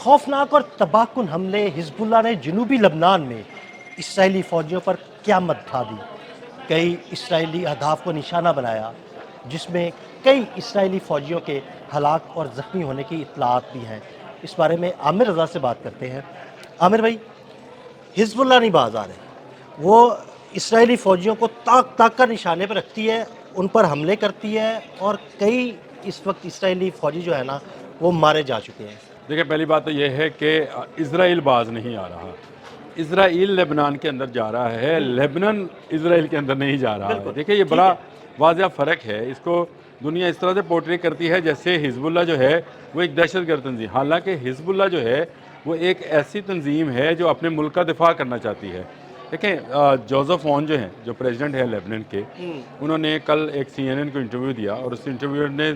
خوفناک اور تباہکن حملے حزب اللہ نے جنوبی لبنان میں اسرائیلی فوجیوں پر قیامت ڈھا دی. کئی اسرائیلی اہداف کو نشانہ بنایا جس میں کئی اسرائیلی فوجیوں کے ہلاک اور زخمی ہونے کی اطلاعات بھی ہیں. اس بارے میں عامر رضا سے بات کرتے ہیں. عامر بھائی، حزب اللہ نہیں باز آ رہے، وہ اسرائیلی فوجیوں کو تاک تاک کر نشانے پر رکھتی ہے، ان پر حملے کرتی ہے، اور کئی اس وقت اسرائیلی فوجی جو ہے نا وہ مارے جا چکے ہیں. دیکھیں، پہلی بات تو یہ ہے کہ اسرائیل باز نہیں آ رہا. اسرائیل لبنان کے اندر جا رہا ہے، لبنان اسرائیل کے اندر نہیں جا رہا ہے. بالکل دیکھیں، یہ ٹھیک بڑا ہے. واضح فرق ہے. اس کو دنیا اس طرح سے پورٹری کرتی ہے جیسے حزب اللہ جو ہے وہ ایک دہشت گرد تنظیم، حالانکہ حزب اللہ جو ہے وہ ایک ایسی تنظیم ہے جو اپنے ملک کا دفاع کرنا چاہتی ہے. دیکھیں، جوزف اون جو ہیں، جو پریزیڈنٹ ہے لیبنان کے، انہوں نے کل ایک CNN کو انٹرویو دیا، اور اس انٹرویو نے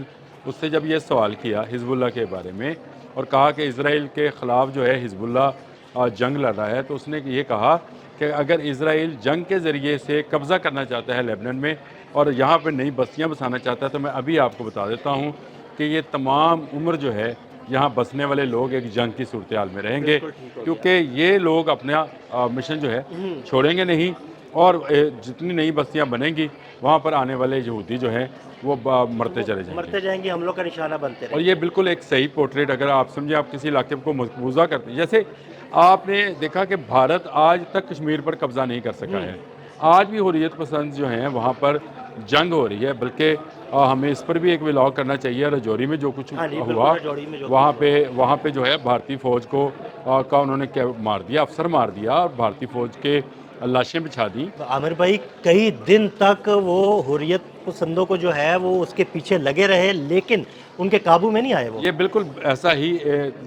اس سے جب یہ سوال کیا حزب اللہ کے بارے میں اور کہا کہ اسرائیل کے خلاف جو ہے حزب اللہ جنگ لڑ رہا ہے، تو اس نے یہ کہا کہ اگر اسرائیل جنگ کے ذریعے سے قبضہ کرنا چاہتا ہے لیبنان میں اور یہاں پہ نئی بستیاں بسانا چاہتا ہے، تو میں ابھی آپ کو بتا دیتا ہوں کہ یہ تمام عمر جو ہے یہاں بسنے والے لوگ ایک جنگ کی صورتحال میں رہیں گے، کیونکہ یہ لوگ اپنا مشن جو ہے چھوڑیں گے نہیں، اور جتنی نئی بستیاں بنیں گی وہاں پر آنے والے یہودی جو ہیں وہ مرتے چلے جائیں گے. مرتے جائیں گے، حملوں کا نشانہ بنتے اور رہیں یہ گے. بالکل ایک صحیح پورٹریٹ اگر آپ سمجھیں، آپ کسی علاقے کو مقبوضہ کرتے ہیں. جیسے آپ نے دیکھا کہ بھارت آج تک کشمیر پر قبضہ نہیں کر سکا ہے. آج بھی حریت پسند جو ہیں وہاں پر جنگ ہو رہی ہے، بلکہ ہمیں اس پر بھی ایک ولاگ کرنا چاہیے. رجوری میں جو کچھ ہاں جی، بالکل. ہوا رجوری میں جو وہاں پہ جو ہے بھارتی فوج کو کا انہوں نے مار دیا، افسر مار دیا، اور بھارتی فوج کے لاشیں بچھا دی. عامر بھائی، کئی دن تک وہ حریت پسندوں کو جو ہے وہ اس کے پیچھے لگے رہے، لیکن ان کے قابو میں نہیں آئے وہ. یہ بالکل ایسا ہی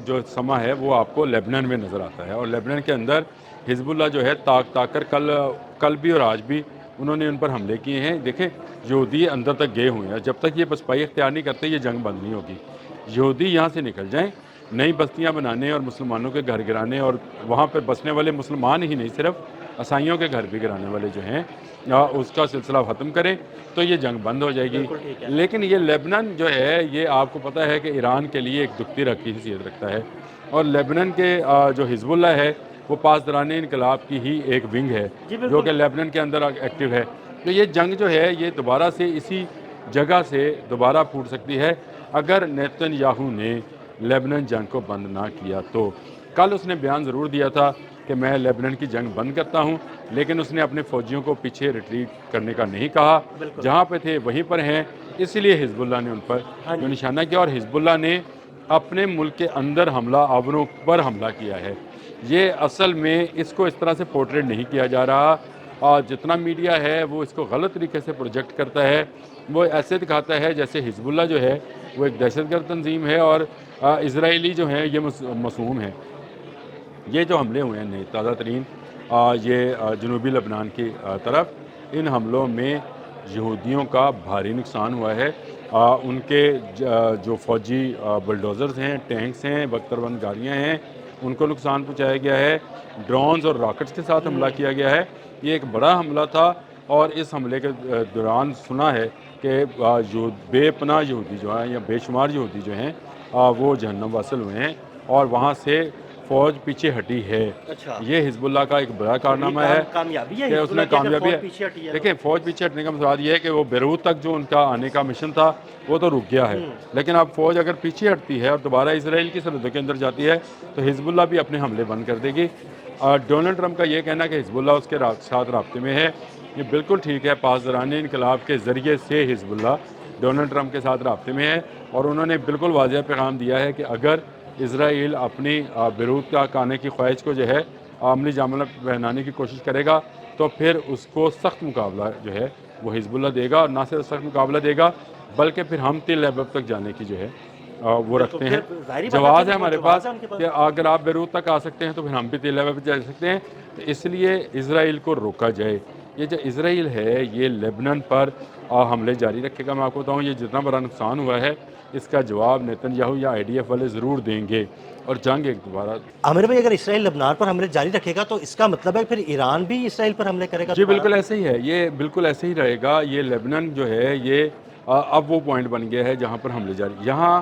جو سما ہے وہ آپ کو لیبنان میں نظر آتا ہے، اور لیبنان کے اندر حزب اللہ جو ہے تاک کر کل بھی اور آج بھی انہوں نے ان پر حملے کیے ہیں. دیکھیں، یہودی اندر تک گئے ہوئے ہیں. جب تک یہ بسپائی اختیار نہیں کرتے یہ جنگ بند نہیں ہوگی. یہودی یہاں سے نکل جائیں، نئی بستیاں بنانے اور مسلمانوں کے گھر گرانے، اور وہاں پہ بسنے والے مسلمان ہی نہیں، صرف عیسائیوں کے گھر بھی گرانے والے جو ہیں اس کا سلسلہ ختم کریں تو یہ جنگ بند ہو جائے گی. بالکل ٹھیک ہے. لیکن یہ لیبنان جو ہے یہ آپ کو پتہ ہے کہ ایران کے لیے ایک دکھتی رکھی حیثیت رکھتا ہے، اور لیبنان کے جو حزب اللہ ہے وہ پاسداران انقلاب کی ہی ایک ونگ ہے جو کہ لیبنان کے اندر ایکٹیو ہے. تو یہ جنگ جو ہے یہ دوبارہ سے اسی جگہ سے دوبارہ پھوٹ سکتی ہے اگر نیتن یاہو نے لیبنان جنگ کو بند نہ کیا تو. کل اس نے بیان ضرور دیا تھا کہ میں لیبنان کی جنگ بند کرتا ہوں، لیکن اس نے اپنے فوجیوں کو پیچھے ریٹریٹ کرنے کا نہیں کہا. جہاں پہ تھے وہیں پر ہیں، اسی لیے حزب اللہ نے ان پر جو نشانہ کیا، اور حزب اللہ نے اپنے ملک کے اندر حملہ آوروں پر حملہ کیا ہے. یہ اصل میں اس کو اس طرح سے پورٹریٹ نہیں کیا جا رہا، اور جتنا میڈیا ہے وہ اس کو غلط طریقے سے پروجیکٹ کرتا ہے. وہ ایسے دکھاتا ہے جیسے حزب اللہ جو ہے وہ ایک دہشت گرد تنظیم ہے اور اسرائیلی جو ہیں یہ معصوم ہیں. یہ جو حملے ہوئے ہیں تازہ ترین یہ جنوبی لبنان کی طرف، ان حملوں میں یہودیوں کا بھاری نقصان ہوا ہے. ان کے جو فوجی بلڈوزرز ہیں، ٹینکس ہیں، بختربند گاڑیاں ہیں، ان کو نقصان پہنچایا گیا ہے. ڈرونز اور راکٹس کے ساتھ حملہ کیا گیا ہے. یہ ایک بڑا حملہ تھا، اور اس حملے کے دوران سنا ہے کہ بے پناہ یہودی جو ہیں یا بے شمار یہودی جو ہیں وہ جہنم واصل ہوئے ہیں، اور وہاں سے فوج پیچھے ہٹی ہے. یہ حزب اللہ کا ایک بڑا کارنامہ ہے کہ اس نے کامیابی ہے. دیکھیں، فوج پیچھے ہٹنے کا مطلب یہ ہے کہ وہ بیروت تک جو ان کا آنے کا مشن تھا وہ تو رک گیا ہے، لیکن اب فوج اگر پیچھے ہٹتی ہے اور دوبارہ اسرائیل کی سرحدوں کے اندر جاتی ہے تو حزب اللہ بھی اپنے حملے بند کر دے گی. ڈونلڈ ٹرمپ کا یہ کہنا کہ حزب اللہ اس کے ساتھ رابطے میں ہے، یہ بالکل ٹھیک ہے. پاسداران انقلاب کے ذریعے سے حزب اللہ ڈونلڈ ٹرمپ کے ساتھ رابطے میں ہے، اور انہوں نے بالکل واضح پیغام دیا ہے کہ اگر اسرائیل اپنی بیروت کا آنے کی خواہش کو جو ہے عملی جامہ پہنانے کی کوشش کرے گا تو پھر اس کو سخت مقابلہ جو ہے وہ حزب اللہ دے گا. اور نہ صرف سخت مقابلہ دے گا بلکہ پھر ہم تل ابب تک جانے کی جو ہے وہ رکھتے ہیں. جواز ہے ہمارے پاس کہ اگر آپ بیروت تک آ سکتے ہیں تو پھر ہم بھی تل ابب جا سکتے ہیں. تو اس لیے اسرائیل کو روکا جائے. یہ جو اسرائیل ہے یہ لیبنان پر حملے جاری رکھے گا. میں آپ کو بتاؤں یہ جتنا بڑا نقصان ہوا ہے اس کا جواب نیتن یاہو یا IDF والے ضرور دیں گے، اور جنگ ایک دوبارہ. عامر بھائی، اگر اسرائیل لبنان پر حملے جاری رکھے گا تو اس کا مطلب ہے پھر ایران بھی اسرائیل پر حملے کرے گا؟ جی بالکل ایسے ہی ہے، یہ بالکل ایسے ہی رہے گا. یہ لیبنان جو ہے یہ اب وہ پوائنٹ بن گیا ہے جہاں پر حملے جاری. یہاں